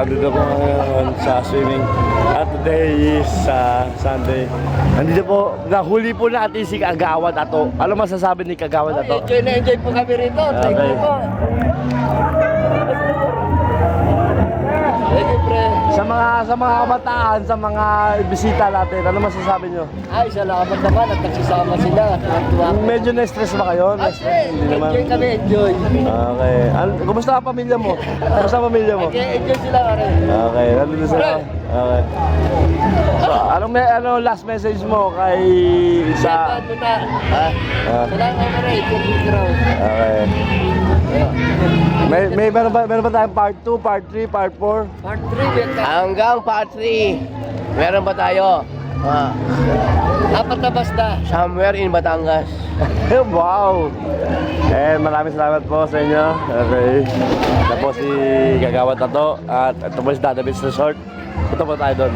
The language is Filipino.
Andito po ngayon sa swimming. At today is Sunday. Andito po, nahuli po natin si Kagawad Ato. Ano masasabi ni Kagawad Ato? Enjoy na enjoy po kami rito. Thank you po. Thank you, pre. Sa mga kabataan, sa mga bisita natin, ano masasabi nyo? Ay, salamat naman at nagsasama sila. Medyo na-stress ba kayo? Okay, Hindi naman. enjoy kami, enjoy. Okay. Kumusta ang pamilya mo? Kumusta ang pamilya mo? Okay, enjoy sila rin. Okay, nandito sila. Okay. So, ano last message mo kay isa? Salamat mo na. Ha? Salamat mo rin. Okay. Meron ba tayong part 2, part 3, part 4? Part 3, Hanggang part 3, meron ba tayo? apat na basta. Somewhere in Batangas. Wow! Maraming salamat po sa inyo. Okay. Ito po si Kagawad Ato at ito po si Databits Resort. Ito po tayo doon.